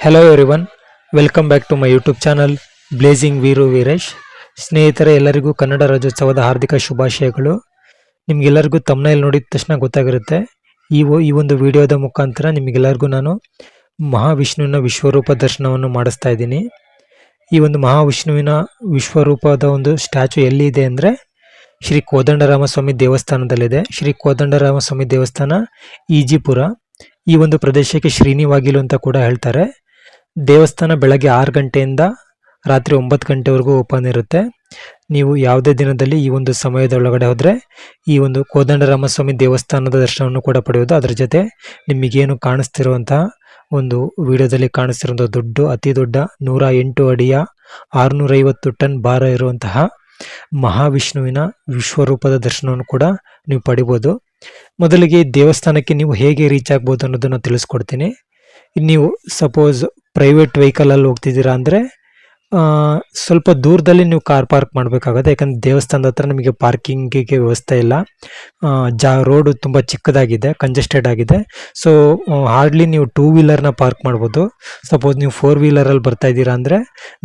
Hello everyone, welcome back to my YouTube channel blazing Veeru Veeresh. ಸ್ನೇಹಿತರೆ, ಎಲ್ಲರಿಗೂ ಕನ್ನಡ ರಾಜ್ಯೋತ್ಸವದ ಹಾರ್ದಿಕ ಶುಭಾಶಯಗಳು. ನಿಮಗೆಲ್ಲರಿಗೂ ತಮ್ಮನೇಲಿ ನೋಡಿದ ತಕ್ಷಣ ಗೊತ್ತಾಗಿರುತ್ತೆ. ಈ ಒಂದು ವಿಡಿಯೋದ ಮುಖಾಂತರ ನಿಮಗೆಲ್ಲರಿಗೂ ನಾನು ಮಹಾವಿಷ್ಣುವಿನ ವಿಶ್ವರೂಪ ದರ್ಶನವನ್ನು ಮಾಡಿಸ್ತಾ ಇದ್ದೀನಿ. ಈ ಒಂದು ಮಹಾವಿಷ್ಣುವಿನ ವಿಶ್ವರೂಪದ ಒಂದು ಸ್ಟ್ಯಾಚು ಎಲ್ಲಿದೆ ಅಂದರೆ ಶ್ರೀ ಕೋದಂಡರಾಮಸ್ವಾಮಿ ದೇವಸ್ಥಾನದಲ್ಲಿದೆ. ಶ್ರೀ ಕೋದಂಡರಾಮಸ್ವಾಮಿ ದೇವಸ್ಥಾನ ಈಜಿಪುರ. ಈ ಒಂದು ಪ್ರದೇಶಕ್ಕೆ ಶ್ರೀನಿವಾಗಿಲು ಅಂತ ಕೂಡ ಹೇಳ್ತಾರೆ. ದೇವಸ್ಥಾನ ಬೆಳಗ್ಗೆ 6 ಗಂಟೆಯಿಂದ ರಾತ್ರಿ 9 ಗಂಟೆವರೆಗೂ ಓಪನ್ ಇರುತ್ತೆ. ನೀವು ಯಾವುದೇ ದಿನದಲ್ಲಿ ಈ ಒಂದು ಸಮಯದೊಳಗಡೆ ಹೋದರೆ ಈ ಒಂದು ಕೋದಂಡರಾಮಸ್ವಾಮಿ ದೇವಸ್ಥಾನದ ದರ್ಶನವನ್ನು ಕೂಡ ಪಡೆಯೋದು. ಅದರ ಜೊತೆ ನಿಮಗೇನು ಕಾಣಿಸ್ತಿರುವಂತಹ ಒಂದು ವಿಡಿಯೋದಲ್ಲಿ ಕಾಣಿಸ್ತಿರುವಂಥ ಅತಿ ದೊಡ್ಡ 108 ಅಡಿಯ 650 ಟನ್ ಭಾರ ಇರುವಂತಹ ಮಹಾವಿಷ್ಣುವಿನ ವಿಶ್ವರೂಪದ ದರ್ಶನವನ್ನು ಕೂಡ ನೀವು ಪಡಿಬೋದು. ಮೊದಲಿಗೆ ದೇವಸ್ಥಾನಕ್ಕೆ ನೀವು ಹೇಗೆ ರೀಚ್ ಆಗ್ಬೋದು ಅನ್ನೋದನ್ನು ತಿಳಿಸ್ಕೊಡ್ತೀನಿ. ನೀವು ಸಪೋಸ್ ಪ್ರೈವೇಟ್ ವೆಹಿಕಲಲ್ಲಿ ಹೋಗ್ತಿದ್ದೀರಾ ಅಂದರೆ ಸ್ವಲ್ಪ ದೂರದಲ್ಲಿ ನೀವು ಕಾರ್ ಪಾರ್ಕ್ ಮಾಡಬೇಕಾಗುತ್ತೆ. ಯಾಕಂದರೆ ದೇವಸ್ಥಾನದ ಹತ್ರ ನಿಮಗೆ ಪಾರ್ಕಿಂಗಿಗೆ ವ್ಯವಸ್ಥೆ ಇಲ್ಲ. ರೋಡು ತುಂಬ ಚಿಕ್ಕದಾಗಿದೆ, ಕಂಜೆಸ್ಟೆಡ್ ಆಗಿದೆ. ಸೊ ಹಾರ್ಡ್ಲಿ ನೀವು 2 ವೀಲರ್ನ ಪಾರ್ಕ್ ಮಾಡ್ಬೋದು. ಸಪೋಸ್ ನೀವು 4 ವೀಲರಲ್ಲಿ ಬರ್ತಾ ಇದ್ದೀರಾ ಅಂದರೆ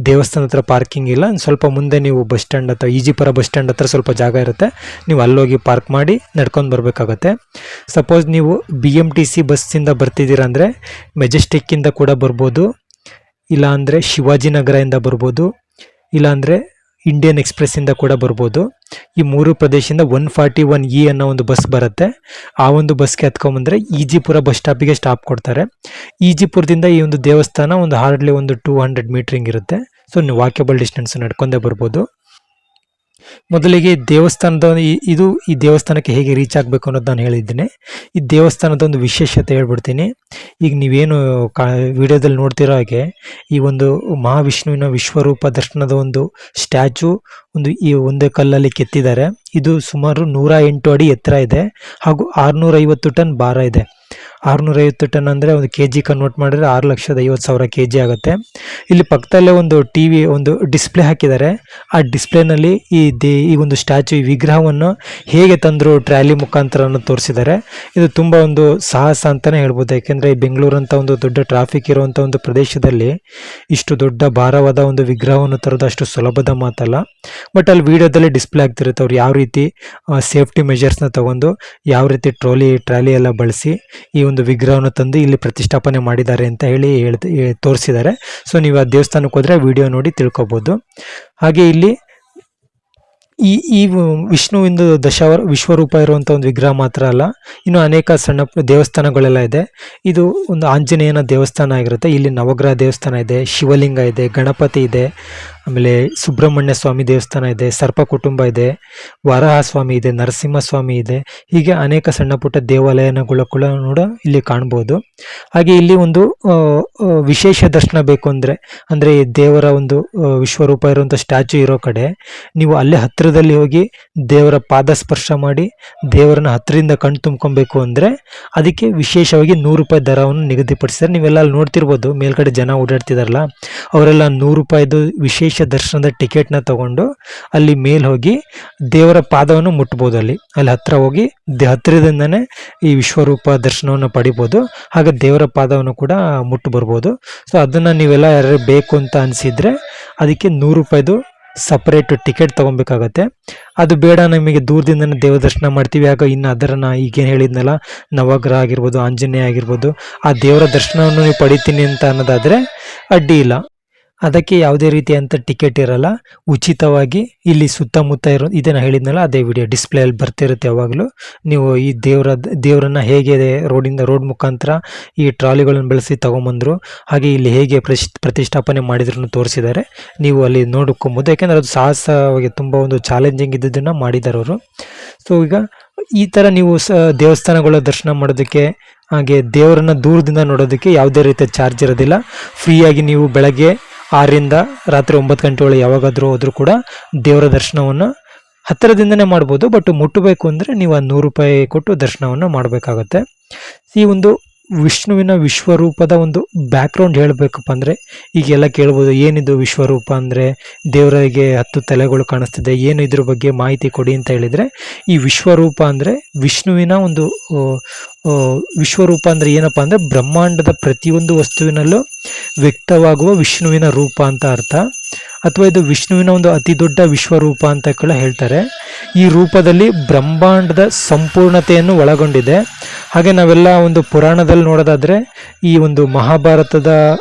ದೇವಸ್ಥಾನದ ಹತ್ರ ಪಾರ್ಕಿಂಗ್ ಇಲ್ಲ. ಸ್ವಲ್ಪ ಮುಂದೆ ನೀವು ಬಸ್ ಸ್ಟ್ಯಾಂಡ್ ಹತ್ರ, ಈಜಿಪುರ ಬಸ್ ಸ್ಟ್ಯಾಂಡ್ ಹತ್ರ ಸ್ವಲ್ಪ ಜಾಗ ಇರುತ್ತೆ. ನೀವು ಅಲ್ಲೋಗಿ ಪಾರ್ಕ್ ಮಾಡಿ ನಡ್ಕೊಂಡು ಬರಬೇಕಾಗತ್ತೆ. ಸಪೋಸ್ ನೀವು BMTC ಬಸ್ಸಿಂದ ಬರ್ತಿದ್ದೀರಾ ಅಂದರೆ ಮೆಜೆಸ್ಟಿಕ್ಕಿಂದ ಕೂಡ ಬರ್ಬೋದು, ಇಲ್ಲಾಂದರೆ ಶಿವಾಜಿನಗರದಿಂದ ಬರ್ಬೋದು, ಇಲ್ಲಾಂದರೆ ಇಂಡಿಯನ್ ಎಕ್ಸ್ಪ್ರೆಸ್ಸಿಂದ ಕೂಡ ಬರ್ಬೋದು. ಈ 3 ಪ್ರದೇಶದಿಂದ 141E ಅನ್ನೋ ಒಂದು ಬಸ್ ಬರುತ್ತೆ. ಆ ಒಂದು ಬಸ್ಗೆ ಹತ್ಕೊಂಬಂದರೆ ಈಜಿಪುರ ಬಸ್ ಸ್ಟಾಪಿಗೆ ಸ್ಟಾಪ್ ಕೊಡ್ತಾರೆ. ಈಜಿಪುರದಿಂದ ಈ ಒಂದು ದೇವಸ್ಥಾನ ಒಂದು ಹಾರ್ಡ್ಲಿ ಒಂದು 200 ಮೀಟ್ರಿಂಗ್ ಇರುತ್ತೆ. ಸೊ ನೀವು ವಾಕೇಬಲ್ ಡಿಸ್ಟೆನ್ಸ್ ನಡ್ಕೊಂಡೇ ಬರ್ಬೋದು. ಮೊದಲಿಗೆ ದೇವಸ್ಥಾನದ ಈ ದೇವಸ್ಥಾನಕ್ಕೆ ಹೇಗೆ ರೀಚ್ ಆಗಬೇಕು ಅನ್ನೋದು ನಾನು ಹೇಳಿದ್ದೀನಿ. ಈ ದೇವಸ್ಥಾನದ ಒಂದು ವಿಶೇಷತೆ ಹೇಳ್ಬಿಡ್ತೀನಿ. ಈಗ ನೀವೇನು ವಿಡಿಯೋದಲ್ಲಿ ನೋಡ್ತಿರೋ ಹಾಗೆ ಈ ಒಂದು ಮಹಾವಿಷ್ಣುವಿನ ವಿಶ್ವರೂಪ ದರ್ಶನದ ಒಂದು ಸ್ಟ್ಯಾಚು ಈ ಒಂದೇ ಕಲ್ಲಲ್ಲಿ ಕೆತ್ತಿದ್ದಾರೆ. ಇದು ಸುಮಾರು 108 ಅಡಿ ಎತ್ತರ ಇದೆ ಹಾಗೂ 650 ಟನ್ ಭಾರ ಇದೆ. 650 ಟನ್ ಅಂದರೆ ಒಂದು KG ಕನ್ವರ್ಟ್ ಮಾಡಿದ್ರೆ 6,50,000 kg ಆಗುತ್ತೆ. ಇಲ್ಲಿ ಪಕ್ಕದಲ್ಲೇ ಒಂದು TV ಒಂದು ಡಿಸ್ಪ್ಲೇ ಹಾಕಿದ್ದಾರೆ. ಆ ಡಿಸ್ಪ್ಲೇನಲ್ಲಿ ಈ ಒಂದು ಸ್ಟ್ಯಾಚು, ಈ ವಿಗ್ರಹವನ್ನು ಹೇಗೆ ತಂದರು ಟ್ರ್ಯಾಲಿ ಮುಖಾಂತರ ತೋರಿಸಿದ್ದಾರೆ. ಇದು ತುಂಬ ಒಂದು ಸಾಹಸ ಅಂತಲೇ ಹೇಳ್ಬೋದು. ಯಾಕೆಂದರೆ ಈ ಬೆಂಗಳೂರು ಅಂತ ಒಂದು ದೊಡ್ಡ ಟ್ರಾಫಿಕ್ ಇರುವಂಥ ಒಂದು ಪ್ರದೇಶದಲ್ಲಿ ಇಷ್ಟು ದೊಡ್ಡ ಭಾರವಾದ ಒಂದು ವಿಗ್ರಹವನ್ನು ತರೋದು ಅಷ್ಟು ಸುಲಭದ ಮಾತಲ್ಲ. ಬಟ್ ಅಲ್ಲಿ ವಿಡಿಯೋದಲ್ಲಿ ಡಿಸ್ಪ್ಲೇ ಆಗ್ತಿರುತ್ತೆ ಅವ್ರು ಯಾವ ರೀತಿ ಸೇಫ್ಟಿ ಮೆಜರ್ಸ್ನ ತಗೊಂಡು ಯಾವ ರೀತಿ ಟ್ರಾಲಿ ಎಲ್ಲ ಬಳಸಿ ಈ ಒಂದು ವಿಗ್ರಹವನ್ನು ತಂದು ಇಲ್ಲಿ ಪ್ರತಿಷ್ಠಾಪನೆ ಮಾಡಿದ್ದಾರೆ ಅಂತ ಹೇಳಿ ತೋರಿಸಿದ್ದಾರೆ. ಸೊ ನೀವು ಆ ದೇವಸ್ಥಾನಕ್ಕೆ ಹೋದರೆ ವಿಡಿಯೋ ನೋಡಿ ತಿಳ್ಕೊಬೋದು. ಹಾಗೆ ಇಲ್ಲಿ ಈ ವಿಷ್ಣುವಿಂದು ವಿಶ್ವರೂಪ ಇರುವಂಥ ಒಂದು ವಿಗ್ರಹ ಮಾತ್ರ ಅಲ್ಲ, ಇನ್ನು ಅನೇಕ ಸಣ್ಣ ದೇವಸ್ಥಾನಗಳೆಲ್ಲ ಇದೆ. ಇದು ಒಂದು ಆಂಜನೇಯನ ದೇವಸ್ಥಾನ ಆಗಿರುತ್ತೆ. ಇಲ್ಲಿ ನವಗ್ರಹ ದೇವಸ್ಥಾನ ಇದೆ, ಶಿವಲಿಂಗ ಇದೆ, ಗಣಪತಿ ಇದೆ, ಆಮೇಲೆ ಸುಬ್ರಹ್ಮಣ್ಯ ಸ್ವಾಮಿ ದೇವಸ್ಥಾನ ಇದೆ, ಸರ್ಪ ಕುಟುಂಬ ಇದೆ, ವರಾಹ ಸ್ವಾಮಿ ಇದೆ, ನರಸಿಂಹಸ್ವಾಮಿ ಇದೆ. ಹೀಗೆ ಅನೇಕ ಸಣ್ಣ ಪುಟ್ಟ ದೇವಾಲಯಗಳು ಕೂಡ ಇಲ್ಲಿ ಕಾಣ್ಬೋದು. ಹಾಗೆ ಇಲ್ಲಿ ಒಂದು ವಿಶೇಷ ದರ್ಶನ ಬೇಕು ಅಂದರೆ ದೇವರ ಒಂದು ವಿಶ್ವರೂಪ ಇರುವಂಥ ಸ್ಟ್ಯಾಚು ಇರೋ ಕಡೆ ನೀವು ಅಲ್ಲೇ ಹತ್ತಿರದಲ್ಲಿ ಹೋಗಿ ದೇವರ ಪಾದ ಸ್ಪರ್ಶ ಮಾಡಿ ದೇವರನ್ನ ಹತ್ತಿರದಿಂದ ಕಣ್ ತುಂಬ್ಕೊಬೇಕು ಅಂದರೆ ಅದಕ್ಕೆ ವಿಶೇಷವಾಗಿ 100 ರೂಪಾಯಿ ದರವನ್ನು ನಿಗದಿಪಡಿಸಿದ್ದಾರೆ. ನೀವೆಲ್ಲ ಅಲ್ಲಿ ನೋಡ್ತಿರ್ಬೋದು, ಮೇಲ್ಗಡೆ ಜನ ಓಡಾಡ್ತಿದಾರಲ್ಲ, ಅವರೆಲ್ಲ 100 ರೂಪಾಯಿದು ವಿಶೇಷ ದರ್ಶನದ ಟಿಕೆಟ್ನ ತಗೊಂಡು ಅಲ್ಲಿ ಮೇಲ್ ಹೋಗಿ ದೇವರ ಪಾದವನ್ನು ಮುಟ್ಬೋದು. ಅಲ್ಲಿ ಹತ್ರ ಹೋಗಿ ಹತ್ತಿರದಿಂದನೇ ಈ ವಿಶ್ವರೂಪ ದರ್ಶನವನ್ನು ಪಡಿಬೋದು. ಹಾಗೆ ದೇವರ ಪಾದವನ್ನು ಕೂಡ ಮುಟ್ಟು ಬರ್ಬೋದು. ಸೊ ಅದನ್ನು ನೀವೆಲ್ಲ ಯಾರು ಬೇಕು ಅಂತ ಅನಿಸಿದರೆ ಅದಕ್ಕೆ 100 ರೂಪಾಯಿದು ಸಪ್ರೇಟ್ ಟಿಕೆಟ್ ತೊಗೊಬೇಕಾಗತ್ತೆ. ಅದು ಬೇಡ, ನಮಗೆ ದೂರದಿಂದನೇ ದೇವ ದರ್ಶನ ಮಾಡ್ತೀವಿ, ಆಗ ಇನ್ನು ಅದನ್ನು ಈಗೇನು ಹೇಳಿದ್ನಲ್ಲ ನವಗ್ರಹ ಆಗಿರ್ಬೋದು, ಆಂಜನೇಯ ಆಗಿರ್ಬೋದು, ಆ ದೇವರ ದರ್ಶನವನ್ನು ನೀವು ಪಡಿತೀನಿ ಅಂತ ಅನ್ನೋದಾದರೆ ಅಡ್ಡಿ ಇಲ್ಲ. ಅದಕ್ಕೆ ಯಾವುದೇ ರೀತಿಯಂಥ ಟಿಕೆಟ್ ಇರಲ್ಲ, ಉಚಿತವಾಗಿ ಇಲ್ಲಿ ಸುತ್ತಮುತ್ತ ಇದನ್ನು ಹೇಳಿದ್ನಲ್ಲ ಅದೇ ವಿಡಿಯೋ ಡಿಸ್ಪ್ಲೇಯಲ್ಲಿ ಬರ್ತಿರುತ್ತೆ. ಯಾವಾಗಲೂ ನೀವು ಈ ದೇವರನ್ನು ಹೇಗೆ ರೋಡ್ ಮುಖಾಂತರ ಈ ಟ್ರಾಲಿಗಳನ್ನು ಬೆಳೆಸಿ ತೊಗೊಂಬಂದರು, ಹಾಗೆ ಇಲ್ಲಿ ಹೇಗೆ ಪ್ರತಿಷ್ಠಾಪನೆ ಮಾಡಿದ್ರು ತೋರಿಸಿದ್ದಾರೆ. ನೀವು ಅಲ್ಲಿ ನೋಡ್ಕೊಬೋದು. ಯಾಕೆಂದರೆ ಅದು ಸಾಹಸವಾಗಿ ತುಂಬ ಒಂದು ಚಾಲೆಂಜಿಂಗ್ ಇದ್ದದನ್ನು ಮಾಡಿದ್ದಾರೆ ಅವರು. ಸೊ ಈಗ ಈ ಥರ ನೀವು ದೇವಸ್ಥಾನಗಳ ದರ್ಶನ ಮಾಡೋದಕ್ಕೆ, ಹಾಗೆ ದೇವರನ್ನು ದೂರದಿಂದ ನೋಡೋದಕ್ಕೆ ಯಾವುದೇ ರೀತಿಯ ಚಾರ್ಜ್ ಇರೋದಿಲ್ಲ. ಫ್ರೀಯಾಗಿ ನೀವು ಬೆಳಗ್ಗೆ 6ರಿಂದ ರಾತ್ರಿ 9 ಗಂಟೆ ಒಳಗೆ ಯಾವಾಗಾದರೂ ಹೋದರೂ ಕೂಡ ದೇವರ ದರ್ಶನವನ್ನು ಹತ್ತಿರದಿಂದನೇ ಮಾಡ್ಬೋದು. ಬಟ್ ಮುಟ್ಟಬೇಕು ಅಂದರೆ ನೀವು 100 ರೂಪಾಯಿ ಕೊಟ್ಟು ದರ್ಶನವನ್ನು ಮಾಡಬೇಕಾಗತ್ತೆ. ಈ ಒಂದು ವಿಷ್ಣುವಿನ ವಿಶ್ವರೂಪದ ಒಂದು ಬ್ಯಾಕ್ಗ್ರೌಂಡ್ ಹೇಳಬೇಕಪ್ಪ ಅಂದರೆ ಈಗೆಲ್ಲ ಕೇಳ್ಬೋದು, ಏನಿದು ವಿಶ್ವರೂಪ ಅಂದರೆ ದೇವರಿಗೆ 10 ತಲೆಗಳು ಕಾಣಿಸ್ತಿದೆ, ಏನು ಇದ್ರ ಬಗ್ಗೆ ಮಾಹಿತಿ ಕೊಡಿ ಅಂತ ಹೇಳಿದರೆ, ಈ ವಿಶ್ವರೂಪ ಅಂದರೆ ವಿಷ್ಣುವಿನ ಒಂದು ವಿಶ್ವರೂಪ ಅಂದರೆ ಏನಪ್ಪ ಅಂದರೆ ಬ್ರಹ್ಮಾಂಡದ ಪ್ರತಿಯೊಂದು ವಸ್ತುವಿನಲ್ಲೂ ವ್ಯಕ್ತವಾಗುವ ವಿಷ್ಣುವಿನ ರೂಪ ಅಂತ ಅರ್ಥ, ಅಥವಾ ಇದು ವಿಷ್ಣುವಿನ ಒಂದು ಅತಿ ದೊಡ್ಡ ವಿಶ್ವರೂಪ ಅಂತ ಕೂಡ ಹೇಳ್ತಾರೆ. ಈ ರೂಪದಲ್ಲಿ ಬ್ರಹ್ಮಾಂಡದ ಸಂಪೂರ್ಣತೆಯನ್ನು ಒಳಗೊಂಡಿದೆ. ಹಾಗೆ ನಾವೆಲ್ಲ ಒಂದು ಪುರಾಣದಲ್ಲಿ ನೋಡೋದಾದ್ರೆ ಈ ಒಂದು ಮಹಾಭಾರತದ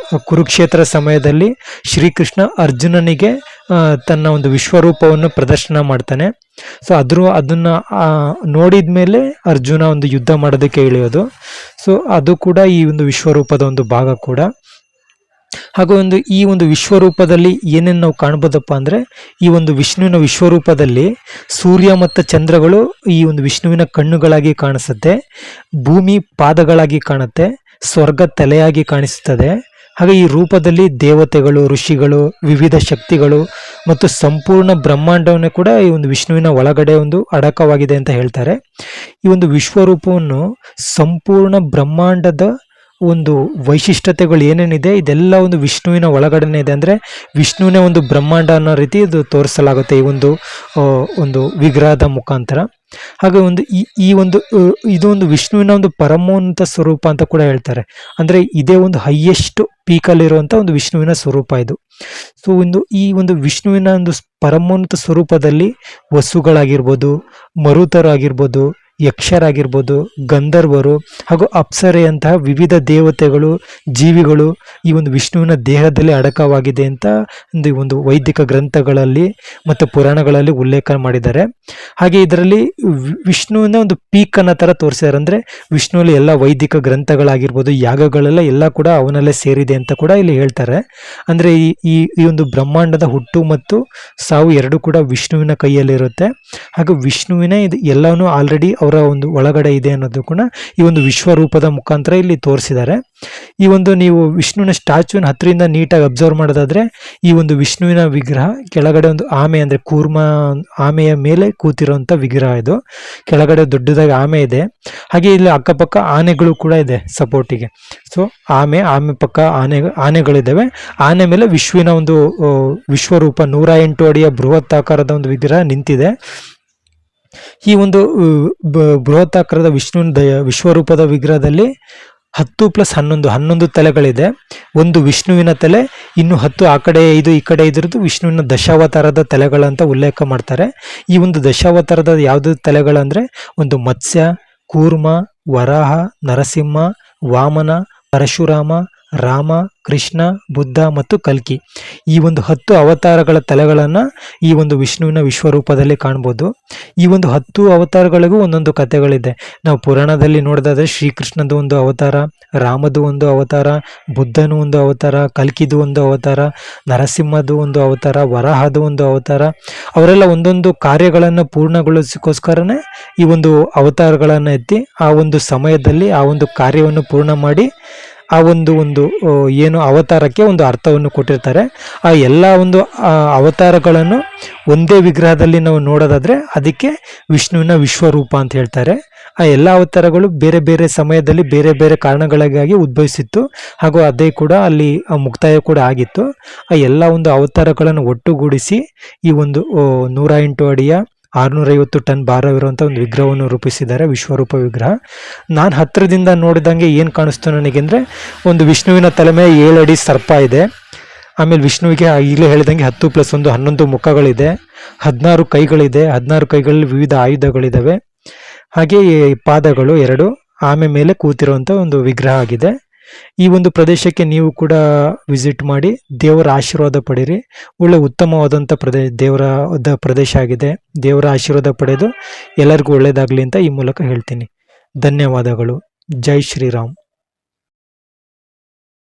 ಕುರುಕ್ಷೇತ್ರ ಸಮಯದಲ್ಲಿ ಶ್ರೀಕೃಷ್ಣ ಅರ್ಜುನನಿಗೆ ತನ್ನ ಒಂದು ವಿಶ್ವರೂಪವನ್ನು ಪ್ರದರ್ಶನ ಮಾಡ್ತಾನೆ. ಸೊ ಅದನ್ನ ನೋಡಿದ ಮೇಲೆ ಅರ್ಜುನ ಒಂದು ಯುದ್ಧ ಮಾಡೋದಕ್ಕೆ ಇಳಿಯೋದು. ಸೊ ಅದು ಕೂಡ ಈ ಒಂದು ವಿಶ್ವರೂಪದ ಒಂದು ಭಾಗ ಕೂಡ. ಹಾಗೂ ಈ ಒಂದು ವಿಶ್ವರೂಪದಲ್ಲಿ ಏನೇನು ನಾವು ಕಾಣ್ಬೋದಪ್ಪ ಅಂದರೆ, ಈ ಒಂದು ವಿಷ್ಣುವಿನ ವಿಶ್ವರೂಪದಲ್ಲಿ ಸೂರ್ಯ ಮತ್ತು ಚಂದ್ರಗಳು ಈ ಒಂದು ವಿಷ್ಣುವಿನ ಕಣ್ಣುಗಳಾಗಿ ಕಾಣಿಸುತ್ತೆ, ಭೂಮಿ ಪಾದಗಳಾಗಿ ಕಾಣುತ್ತೆ, ಸ್ವರ್ಗ ತಲೆಯಾಗಿ ಕಾಣಿಸುತ್ತದೆ. ಹಾಗೆ ಈ ರೂಪದಲ್ಲಿ ದೇವತೆಗಳು, ಋಷಿಗಳು, ವಿವಿಧ ಶಕ್ತಿಗಳು ಮತ್ತು ಸಂಪೂರ್ಣ ಬ್ರಹ್ಮಾಂಡವನ್ನು ಕೂಡ ಈ ಒಂದು ವಿಷ್ಣುವಿನ ಒಳಗಡೆ ಒಂದು ಅಡಕವಾಗಿದೆ ಅಂತ ಹೇಳ್ತಾರೆ. ಈ ಒಂದು ವಿಶ್ವರೂಪವನ್ನು ಸಂಪೂರ್ಣ ಬ್ರಹ್ಮಾಂಡದ ಒಂದು ವೈಶಿಷ್ಟ್ಯತೆಗಳು ಏನೇನಿದೆ ಇದೆಲ್ಲ ಒಂದು ವಿಷ್ಣುವಿನ ಒಳಗಡೆನೆ ಇದೆ. ಅಂದರೆ ವಿಷ್ಣುವಿನ ಒಂದು ಬ್ರಹ್ಮಾಂಡ ಅನ್ನೋ ರೀತಿ ಇದು ತೋರಿಸಲಾಗುತ್ತೆ ಈ ಒಂದು ವಿಗ್ರಹದ ಮುಖಾಂತರ. ಹಾಗೆ ಇದು ಒಂದು ವಿಷ್ಣುವಿನ ಒಂದು ಪರಮೋನ್ನತ ಸ್ವರೂಪ ಅಂತ ಕೂಡ ಹೇಳ್ತಾರೆ. ಅಂದರೆ ಇದೇ ಒಂದು ಹೈಯೆಸ್ಟ್ ಪೀಕಲ್ಲಿರುವಂಥ ಒಂದು ವಿಷ್ಣುವಿನ ಸ್ವರೂಪ ಇದು. ಸೊ ಈ ಒಂದು ವಿಷ್ಣುವಿನ ಒಂದು ಪರಮೋನ್ನತ ಸ್ವರೂಪದಲ್ಲಿ ವಸುಗಳಾಗಿರ್ಬೋದು, ಮರುತರಾಗಿರ್ಬೋದು, ಯಕ್ಷರಾಗಿರ್ಬೋದು, ಗಂಧರ್ವರು ಹಾಗೂ ಅಪ್ಸರೆಯಂತಹ ವಿವಿಧ ದೇವತೆಗಳು, ಜೀವಿಗಳು ಈ ಒಂದು ವಿಷ್ಣುವಿನ ದೇಹದಲ್ಲಿ ಅಡಕವಾಗಿದೆ ಅಂತ ಒಂದು ವೈದಿಕ ಗ್ರಂಥಗಳಲ್ಲಿ ಮತ್ತು ಪುರಾಣಗಳಲ್ಲಿ ಉಲ್ಲೇಖ ಮಾಡಿದ್ದಾರೆ. ಹಾಗೆ ಇದರಲ್ಲಿ ವಿಷ್ಣುವಿನ ಒಂದು ಪೀಕ್ ಅನ್ನೋ ಥರ ತೋರಿಸಿದ್ದಾರೆ. ಅಂದರೆ ವಿಷ್ಣುವಲ್ಲಿ ಎಲ್ಲ ವೈದಿಕ ಗ್ರಂಥಗಳಾಗಿರ್ಬೋದು, ಯಾಗಗಳೆಲ್ಲ ಎಲ್ಲ ಕೂಡ ಅವನಲ್ಲೇ ಸೇರಿದೆ ಅಂತ ಕೂಡ ಇಲ್ಲಿ ಹೇಳ್ತಾರೆ. ಅಂದರೆ ಈ ಒಂದು ಬ್ರಹ್ಮಾಂಡದ ಹುಟ್ಟು ಮತ್ತು ಸಾವು ಎರಡು ಕೂಡ ವಿಷ್ಣುವಿನ ಕೈಯಲ್ಲಿರುತ್ತೆ. ಹಾಗೂ ವಿಷ್ಣುವಿನ ಇದು ಎಲ್ಲವೂ ಆಲ್ರೆಡಿ ಅವರ ಒಂದು ಒಳಗಡೆ ಇದೆ ಅನ್ನೋದು ಕೂಡ ಈ ಒಂದು ವಿಶ್ವರೂಪದ ಮುಖಾಂತರ ಇಲ್ಲಿ ತೋರಿಸಿದ್ದಾರೆ. ಈ ಒಂದು ನೀವು ವಿಷ್ಣುವಿನ ಸ್ಟ್ಯಾಚ್ಯೂನ ಹತ್ತಿರದಿಂದ ನೀಟಾಗಿ ಅಬ್ಸರ್ವ್ ಮಾಡೋದಾದ್ರೆ ಈ ಒಂದು ವಿಷ್ಣುವಿನ ವಿಗ್ರಹ ಕೆಳಗಡೆ ಒಂದು ಆಮೆ, ಅಂದರೆ ಕೂರ್ಮ ಆಮೆಯ ಮೇಲೆ ಕೂತಿರುವಂಥ ವಿಗ್ರಹ ಇದು. ಕೆಳಗಡೆ ದೊಡ್ಡದಾಗಿ ಆಮೆ ಇದೆ. ಹಾಗೆ ಇಲ್ಲಿ ಅಕ್ಕಪಕ್ಕ ಆನೆಗಳು ಕೂಡ ಇದೆ ಸಪೋರ್ಟಿಗೆ. ಸೊ ಆಮೆ ಪಕ್ಕ ಆನೆಗಳಿದ್ದಾವೆ. ಆನೆ ಮೇಲೆ ವಿಷ್ಣುವಿನ ಒಂದು ವಿಶ್ವರೂಪ 108 ಅಡಿಯ ಬೃಹತ್ತಾಕಾರದ ಒಂದು ವಿಗ್ರಹ ನಿಂತಿದೆ. ಈ ಒಂದು ಬೃಹತ್ತಾಕಾರದ ವಿಶ್ವರೂಪದ ವಿಗ್ರಹದಲ್ಲಿ 10+11 ತಲೆಗಳಿದೆ. ಒಂದು ವಿಷ್ಣುವಿನ ತಲೆ, ಇನ್ನು 10 ಆ ಕಡೆ 5 ಈ ಕಡೆ 5 ವಿಷ್ಣುವಿನ ದಶಾವತಾರದ ತಲೆಗಳಂತ ಉಲ್ಲೇಖ ಮಾಡ್ತಾರೆ. ಈ ಒಂದು ದಶಾವತಾರದ ಯಾವ್ದು ತಲೆಗಳಂದ್ರೆ ಒಂದು ಮತ್ಸ್ಯ, ಕೂರ್ಮ, ವರಾಹ, ನರಸಿಂಹ, ವಾಮನ, ಪರಶುರಾಮ, ರಾಮ, ಕೃಷ್ಣ, ಬುದ್ಧ ಮತ್ತು ಕಲ್ಕಿ ಈ ಒಂದು 10 ಅವತಾರಗಳ ತಲೆಗಳನ್ನು ಈ ಒಂದು ವಿಷ್ಣುವಿನ ವಿಶ್ವರೂಪದಲ್ಲಿ ಕಾಣ್ಬೋದು. ಈ ಒಂದು 10 ಅವತಾರಗಳಿಗೂ ಒಂದೊಂದು ಕಥೆಗಳಿದೆ. ನಾವು ಪುರಾಣದಲ್ಲಿ ನೋಡಿದಾದ್ರೆ ಶ್ರೀಕೃಷ್ಣದ ಒಂದು ಅವತಾರ, ರಾಮದು ಒಂದು ಅವತಾರ, ಬುದ್ಧನ ಒಂದು ಅವತಾರ, ಕಲ್ಕಿದು ಒಂದು ಅವತಾರ, ನರಸಿಂಹದು ಒಂದು ಅವತಾರ, ವರಾಹದ ಒಂದು ಅವತಾರ. ಅವರೆಲ್ಲ ಒಂದೊಂದು ಕಾರ್ಯಗಳನ್ನು ಪೂರ್ಣಗೊಳಿಸೋಕ್ಕೋಸ್ಕರನೇ ಈ ಒಂದು ಅವತಾರಗಳನ್ನು ಎತ್ತಿ ಆ ಒಂದು ಸಮಯದಲ್ಲಿ ಆ ಒಂದು ಕಾರ್ಯವನ್ನು ಪೂರ್ಣ ಮಾಡಿ ಆ ಒಂದು ಏನು ಅವತಾರಕ್ಕೆ ಒಂದು ಅರ್ಥವನ್ನು ಕೊಟ್ಟಿರ್ತಾರೆ. ಆ ಎಲ್ಲ ಒಂದು ಅವತಾರಗಳನ್ನು ಒಂದೇ ವಿಗ್ರಹದಲ್ಲಿ ನಾವು ನೋಡೋದಾದ್ರೆ ಅದಕ್ಕೆ ವಿಷ್ಣುವಿನ ವಿಶ್ವರೂಪ ಅಂತ ಹೇಳ್ತಾರೆ. ಆ ಎಲ್ಲ ಅವತಾರಗಳು ಬೇರೆ ಬೇರೆ ಸಮಯದಲ್ಲಿ ಬೇರೆ ಬೇರೆ ಕಾರಣಗಳಿಗಾಗಿ ಉದ್ಭವಿಸಿತ್ತು. ಹಾಗೂ ಅದೇ ಕೂಡ ಅಲ್ಲಿ ಮುಕ್ತಾಯ ಕೂಡ ಆಗಿತ್ತು. ಆ ಎಲ್ಲ ಒಂದು ಅವತಾರಗಳನ್ನು ಒಟ್ಟುಗೂಡಿಸಿ ಈ ಒಂದು 108 ಅಡಿಯ 650 ಟನ್ ಭಾರವಿರುವಂಥ ಒಂದು ವಿಗ್ರಹವನ್ನು ರೂಪಿಸಿದ್ದಾರೆ, ವಿಶ್ವರೂಪ ವಿಗ್ರಹ. ನಾನು ಹತ್ತಿರದಿಂದ ನೋಡಿದಂಗೆ ಏನು ಕಾಣಿಸ್ತು ನನಗೆ ಅಂದರೆ, ಒಂದು ವಿಷ್ಣುವಿನ ತಲೆ ಮೇಲೆ 7 ಅಡಿ ಸರ್ಪ ಇದೆ. ಆಮೇಲೆ ವಿಷ್ಣುವಿಗೆ ಈಗಲೇ ಹೇಳಿದಂಗೆ 10+1 11 ಮುಖಗಳಿದೆ, 16 ಕೈಗಳಿದೆ. 16 ಕೈಗಳಲ್ಲಿ ವಿವಿಧ ಆಯುಧಗಳಿದ್ದಾವೆ. ಹಾಗೆ ಪಾದಗಳು 2 ಆಮೆ ಮೇಲೆ ಕೂತಿರುವಂಥ ಒಂದು ವಿಗ್ರಹ ಆಗಿದೆ. ಈ ಒಂದು ಪ್ರದೇಶಕ್ಕೆ ನೀವು ಕೂಡ ವಿಸಿಟ್ ಮಾಡಿ ದೇವರ ಆಶೀರ್ವಾದ ಪಡೀರಿ. ಒಳ್ಳೆ ಉತ್ತಮವಾದಂಥ ದೇವರ ಪ್ರದೇಶ ಆಗಿದೆ. ದೇವರ ಆಶೀರ್ವಾದ ಪಡೆದು ಎಲ್ಲರಿಗೂ ಒಳ್ಳೆಯದಾಗಲಿ ಅಂತ ಈ ಮೂಲಕ ಹೇಳ್ತೀನಿ. ಧನ್ಯವಾದಗಳು. ಜೈ ಶ್ರೀರಾಮ್.